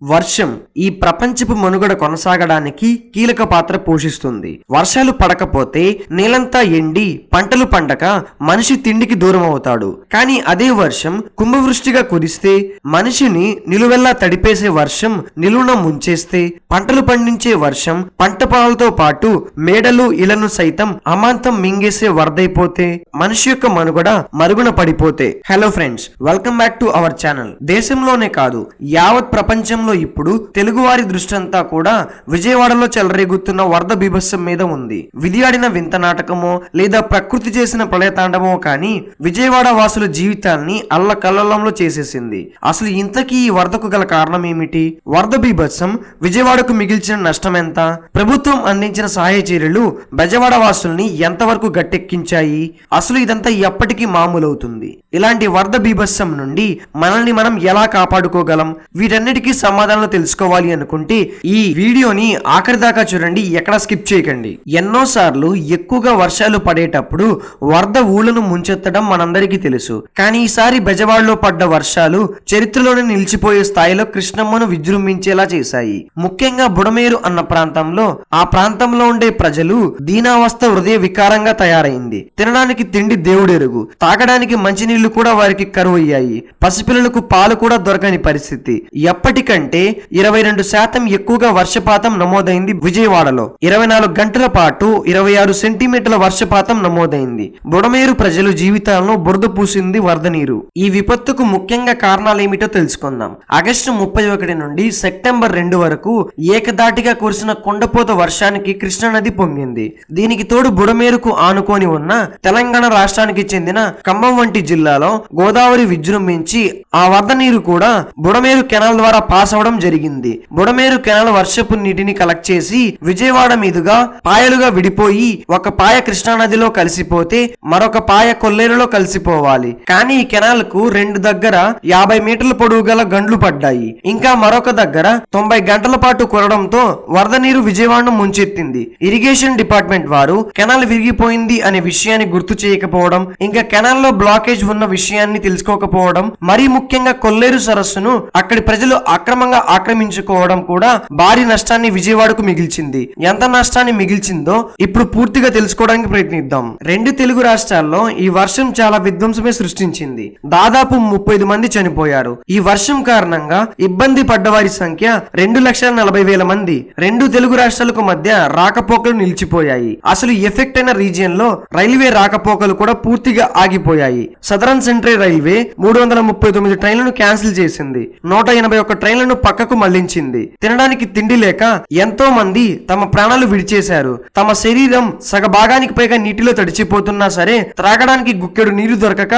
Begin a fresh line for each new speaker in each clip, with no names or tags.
వర్షం ఈ ప్రపంచపు మనుగడ కొనసాగడానికి కీలక పాత్ర పోషిస్తుంది. వర్షాలు పడకపోతే నేలంతా ఎండి పంటలు పండక మనిషి తిండికి దూరం అవుతాడు. కానీ అదే వర్షం కుంభవృష్టిగా కురిస్తే మనిషిని నిలువెల్లా తడిపేసే వర్షం నిలువున ముంచేస్తే, పంటలు పండించే వర్షం పంట పొలాలతో పాటు మేడలు ఇళ్లను సైతం అమాంతం మింగేసే వరదైపోతే, మనిషి యొక్క మనుగడ మరుగున పడిపోతే. Hello friends, welcome back to our channel. దేశంలోనే కాదు యావత్ ప్రపంచంలో ఇప్పుడు తెలుగువారి దృష్టి అంతా కూడా విజయవాడలో చెలరేగుతున్న వరద బీభత్సం మీద ఉంది. విధియాడిన వింత నాటకమో లేదా ప్రకృతి చేసిన ప్రళయతాండమో కానీ విజయవాడ వాసుల జీవితాల్ని అల్లకల్లోలంలో చేసేసింది. అసలు ఇంతకీ ఈ వరదకు గల కారణం ఏమిటి? వరద బీభత్సం విజయవాడకు మిగిల్చిన నష్టం ఎంత? ప్రభుత్వం అందించిన సహాయ చర్యలు బెజవాడ వాసుల్ని ఎంతవరకు గట్టెక్కించాయి? అసలు ఇదంతా ఎప్పటికీ మామూలవుతుంది? ఇలాంటి వరద బీభత్సం నుండి మనల్ని మనం ఎలా కాపాడుకోగలం? వీటన్నిటికీ సమాధానాలు తెలుసుకోవాలి అనుకుంటే ఈ వీడియోని ఆఖరి దాకా చూడండి, ఎక్కడ స్కిప్ చేయకండి. ఎన్నోసార్లు ఎక్కువగా వర్షాలు పడేటప్పుడు వరద ఊళ్ళను ముంచెత్తడం మనందరికీ తెలుసు. కానీ ఈసారి బెజవాడలో పడ్డ వర్షాలు చరిత్రలోనే నిలిచిపోయే స్థాయిలో కృష్ణమ్మను విజృంభించేలా చేశాయి. ముఖ్యంగా బుడమేరు అన్న ప్రాంతంలో ఆ ప్రాంతంలో ఉండే ప్రజలు దీనావస్థ హృదయ వికారంగా తయారైంది. తినడానికి తిండి దేవుడెరుగు, తాగడానికి మంచినీళ్లు కూడా వారికి కరువయ్యాయి. పసిపిల్లలకు పాలు కూడా దొరకని పరిస్థితి. ఎప్పటికంటే 22% ఎక్కువగా వర్షపాతం నమోదైంది విజయవాడలో. 24 గంటల పాటు 26 సెంటీమీటర్ల వర్షపాతం నమోదైంది. బుడమేరు ప్రజలు జీవితాలను బురద పూసింది వరద నీరు. ఈ విపత్తుకు ముఖ్యంగా కారణాలేమిటో తెలుసుకుందాం. ఆగస్టు 31 నుండి సెప్టెంబర్ 2 వరకు ఏకదాటిగా కురిసిన కొండపోత వర్షానికి కృష్ణానది పొంగింది. దీనికి తోడు బుడమేరుకు ఆనుకొని ఉన్న తెలంగాణ రాష్ట్రానికి చెందిన ఖమ్మం వంటి జిల్లాలో గోదావరి విజృంభించి ఆ వరద నీరు కూడా బుడమేరు కెనాల్ ద్వారా పాస్ అవడం జరిగింది. బుడమేరు కెనాల్ వర్షపు నీటిని కలెక్ట్ చేసి విజయవాడ మీదుగా పాయలుగా విడిపోయి ఒక పాయ కృష్ణానదిలో కలిసిపోతే మరొక పాయ కొల్లేరులో కలిసిపోవాలి. కానీ ఈ కెనాల్ కు 2 దగ్గర 50 మీటర్ల పొడవు గల గండ్లు పడ్డాయి. ఇంకా మరొక దగ్గర 90 గంటల పాటు కురడంతో వరద నీరు విజయవాడను ముంచెత్తింది. ఇరిగేషన్ డిపార్ట్మెంట్ వారు కెనాల్ విరిగిపోయింది అనే విషయాన్ని గుర్తు చేయకపోవడం, ఇంకా కెనాల్ లో బ్లాకేజ్ ఉన్న విషయాన్ని తెలుసుకోకపోవడం, మరీ ముఖ్యంగా కొల్లేరు సరస్సును అక్కడి ప్రజలు అక్రమంగా ఆక్రమించుకోవడం కూడా భారీ నష్టాన్ని విజయవాడకు మిగిల్చింది. ఎంత నష్టాన్ని మిగిల్చిందో ఇప్పుడు పూర్తిగా తెలుసుకోవడానికి ప్రయత్నిద్దాం. 2 తెలుగు రాష్ట్రాల్లో ఈ వర్షం చాలా విధ్వంసమే సృష్టించింది. దాదాపు 35 మంది చనిపోయారు. ఈ వర్షం కారణంగా ఇబ్బంది పడ్డవారి సంఖ్య 2,40,000 మంది. 2 తెలుగు రాష్ట్రాలకు మధ్య రాకపోకలు నిలిచిపోయాయి. అసలు ఎఫెక్ట్ అయిన రీజియన్ లో రైల్వే రాకపోకలు కూడా పూర్తిగా ఆగిపోయాయి. సదరన్ సెంట్రల్ రైల్వే 339 ట్రైన్లను క్యాన్సిల్ చేసింది. 181 ట్రైన్లను పక్కకు మళ్లించింది. తినడానికి తిండి లేక ఎంతో మంది తమ ప్రాణాలు విడిచేశారు. తమ శరీరం సగభాగానికి పైగా నీటిలో తడిచిపోతున్నా సరే త్రాగడానికి గుక్కెడు నీరు దొరకక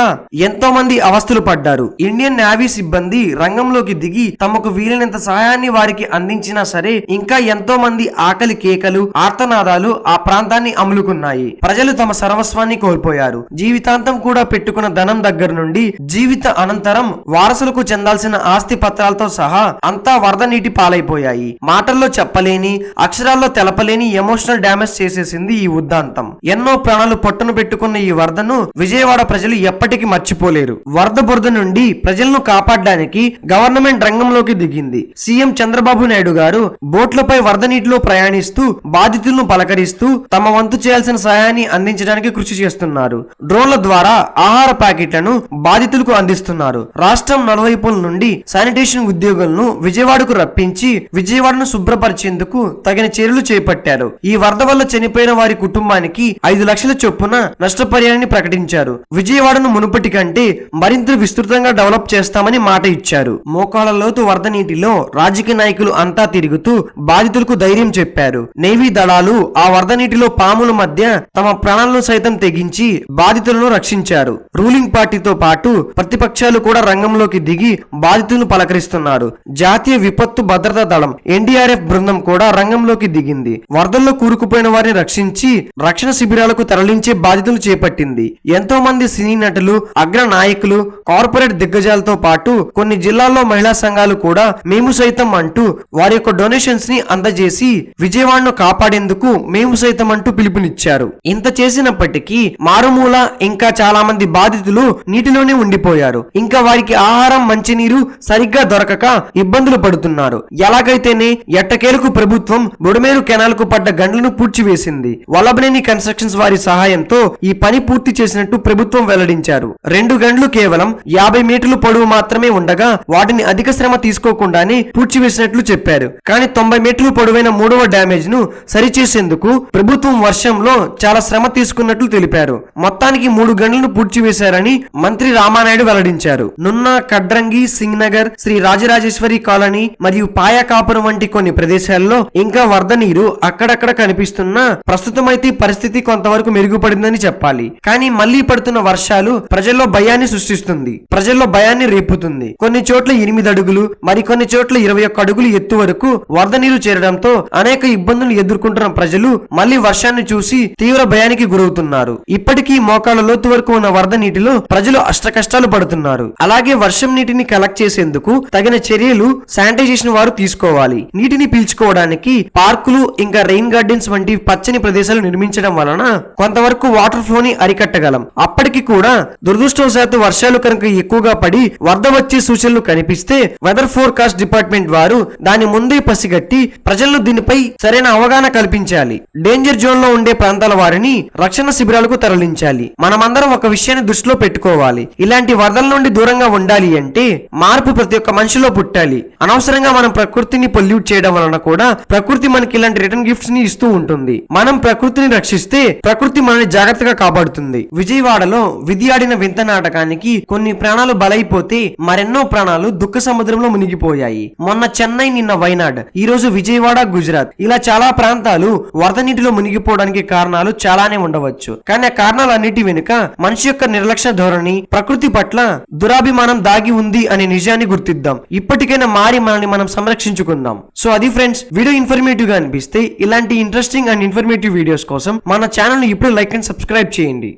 ఎంతో మంది అవస్థలు పడ్డారు. ఇండియన్ నేవీ సిబ్బంది రంగంలోకి దిగి తమకు వీలైనంత సహాయాన్ని వారికి అందించినా సరే ఇంకా ఎంతో మంది ఆకలి కేకలు, ఆర్తనాదాలు ఆ ప్రాంతాన్ని అమ్ములుకున్నాయి. ప్రజలు తమ సర్వస్వాన్ని కోల్పోయారు. జీవితాంతం కూడా పెట్టుకున్న ధనం దగ్గర నుండి జీవిత అనంతరం వారసులకు చెందాల్సిన ఆస్తి పత్రాలతో సహా అంతా వరద నీటి పాలైపోయాయి. మాటల్లో చెప్పలేని, అక్షరాల్లో తెలపలేని ఎమోషనల్ డ్యామేజ్ చేసేసింది ఈ ఉద్దాంతం. ఎన్నో ప్రాణాలు పట్టును పెట్టుకున్న ఈ వరదను విజయవాడ ప్రజలు ఎప్పటికీ మర్చిపోలేరు. వరద బురద నుండి ప్రజలను కాపాడడానికి గవర్నమెంట్ రంగంలోకి దిగింది. సీఎం చంద్రబాబు నాయుడు గారు బోట్లపై వరద నీటిలో ప్రయాణిస్తూ బాధితులను పలకరిస్తూ తమ వంతు చేయాల్సిన సహాయాన్ని అందించడానికి కృషి చేస్తున్నారు. డ్రోన్ల ద్వారా ఆహార ప్యాకెట్లను బాధితులకు అందిస్తున్నారు. రాష్ట్రం నలువైపుల నుండి శానిటేషన్ ఉద్యోగులను విజయవాడకు రప్పించి విజయవాడను శుభ్రపరిచేందుకు తగిన చర్యలు చేపట్టారు. ఈ వరద వల్ల చనిపోయిన వారి కుటుంబానికి 5 లక్షల చొప్పున నష్టపరిహారాన్ని ప్రకటించారు. విజయవాడను మునుపటి కంటే మరింత విస్తృతంగా డెవలప్ చేస్తామని మాట ఇచ్చారు. మోకాళ్ల లోతు వరద నీటిలో రాజకీయ నాయకులు అంతా తిరుగుతూ బాధితులకు ధైర్యం చెప్పారు. నేవీ దళాలు ఆ వరద నీటిలో పాముల మధ్య తమ ప్రాణాలను సైతం తెగించి బాధితులను రక్షించారు. రూలింగ్ పార్టీతో పాటు ప్రతిపక్షాలు కూడా రంగంలోకి దిగి బాధితులను పలకరిస్తున్నారు. జాతీయ విపత్తు భద్రతా దళం ఎన్డీఆర్ఎఫ్ బృందం కూడా రంగంలోకి దిగింది. వరదల్లో కూరుకుపోయిన వారిని రక్షించి రక్షణ శిబిరాలకు తరలించే బాధ్యతలు చేపట్టింది. ఎంతో మంది సినీ నటులు, అగ్ర నాయకులు, కార్పొరేట్ దిగ్గజాలతో పాటు కొన్ని జిల్లాల్లో మహిళా సంఘాలు కూడా మేము సైతం అంటూ వారి యొక్క డొనేషన్స్ ని అందజేసి విజయవాడను కాపాడేందుకు మేము సైతం అంటూ పిలుపునిచ్చారు. ఇంత చేసినప్పటికీ మారుమూల ఇంకా చాలా మంది బాధితులు నీటిలోనే ఉండిపోయారు. ఇంకా వారికి ఆహారం, మంచినీరు సరిగ్గా దొరకక ఇబ్బంది ఇబ్బందులు పడుతున్నారు. ఎలాగైతేనే ఎట్టకేలకు ప్రభుత్వం బుడమేరు కెనాల్ కు పడ్డ గండ్లను పూడ్చివేసింది. వల్లభనేని కన్స్ట్రక్షన్స్ వారి సహాయంతో ఈ పని పూర్తి చేసినట్టు ప్రభుత్వం వెల్లడించారు. 2 గండ్లు కేవలం 50 మీటర్లు పొడవు మాత్రమే ఉండగా వాటిని అధిక శ్రమ తీసుకోకుండానే పూడ్చివేసినట్లు చెప్పారు. కానీ 90 మీటర్లు పొడవైన 3వ డ్యామేజ్ ను సరిచేసేందుకు ప్రభుత్వం వర్షంలో చాలా శ్రమ తీసుకున్నట్లు తెలిపారు. మొత్తానికి 3 గంటలను పూడ్చివేశారని మంత్రి రామానాయుడు వెల్లడించారు. నున్నా, కడ్రంగి, సింగ్ నగర్, శ్రీ రాజరాజేశ్వరి కాలనీ మరియు పాయకాపురం వంటి కొన్ని ప్రదేశాల్లో ఇంకా వరద నీరు అక్కడక్కడ కనిపిస్తున్నా ప్రస్తుతమైతే పరిస్థితి కొంతవరకు మెరుగుపడిందని చెప్పాలి. కానీ మళ్లీ పడుతున్న వర్షాలు ప్రజల్లో భయాన్ని సృష్టిస్తుంది, ప్రజల్లో భయాన్ని రేపుతుంది. కొన్ని చోట్ల 8 అడుగులు, మరికొన్ని చోట్ల 21 అడుగులు ఎత్తు వరకు వరద నీరు చేరడంతో అనేక ఇబ్బందులు ఎదుర్కొంటున్న ప్రజలు మళ్లీ వర్షాన్ని చూసి తీవ్ర భయానికి గురవుతున్నారు. ఇప్పటికీ మోకాళ్ళ లోతు వరకు ఉన్న వరద నీటిలో ప్రజలు అష్టకష్టాలు పడుతున్నారు. అలాగే వర్షం నీటిని కలెక్ట్ చేసేందుకు తగిన చర్యలు శానిటైజేషన్ వారు తీసుకోవాలి. నీటిని పీల్చుకోవడానికి పార్కులు ఇంకా రెయిన్ గార్డెన్స్ వంటి పచ్చని ప్రదేశాలు నిర్మించడం వలన కొంతవరకు వాటర్ ఫ్లోని అరికట్టగలం. అప్పటికి కూడా దురదృష్టవశాత్తు వర్షాలు కనుక ఎక్కువగా పడి వరద వచ్చే సూచనలు కనిపిస్తే వెదర్ ఫోర్కాస్ట్ డిపార్ట్మెంట్ వారు దాని ముందే పసిగట్టి ప్రజలను దీనిపై సరైన అవగాహన కల్పించాలి. డేంజర్ జోన్ లో ఉండే ప్రాంతాల వారిని రక్షణ శిబిరాలకు తరలించాలి. మనమందరం ఒక విషయాన్ని దృష్టిలో పెట్టుకోవాలి. ఇలాంటి వరదల నుండి దూరంగా ఉండాలి అంటే మార్పు ప్రతి ఒక్క మనిషిలో పుట్టాలి. అనవసరంగా మనం ప్రకృతిని పొల్యూట్ చేయడం వలన కూడా ప్రకృతి మనకి ఇలాంటి రిటర్న్ గిఫ్ట్స్ ని ఇస్తూ ఉంటుంది. మనం ప్రకృతిని రక్షిస్తే ప్రకృతి మనల్ని జాగ్రత్తగా కాపాడుతుంది. విజయవాడలో విధి ఆడిన వింత నాటకానికి కొన్ని ప్రాణాలు బలైపోతే మరెన్నో ప్రాణాలు దుఃఖ సముద్రంలో మునిగిపోయాయి. మొన్న చెన్నై, నిన్న వైనాడ్, ఈ రోజు విజయవాడ, గుజరాత్, ఇలా చాలా ప్రాంతాలు వరద నీటిలో మునిగిపోవడానికి కారణాలు చాలానే ఉండవచ్చు. కానీ ఆ కారణాలన్నిటి వెనుక మనిషి యొక్క నిర్లక్ష్య ధోరణి, ప్రకృతి పట్ల దురాభిమానం దాగి ఉంది అనే నిజాన్ని గుర్తిద్దాం. ఇప్పటికైనా మారి మనల్ని మనం సంరక్షించుకుందాం. సో అది ఫ్రెండ్స్, వీడియో ఇన్ఫర్మేటివ్ గా అనిపిస్తే ఇలాంటి ఇంట్రెస్టింగ్ అండ్ ఇన్ఫర్మేటివ్ వీడియోస్ కోసం మన ఛానల్ ని ఇప్పుడు లైక్ అండ్ సబ్స్క్రైబ్ చేయండి.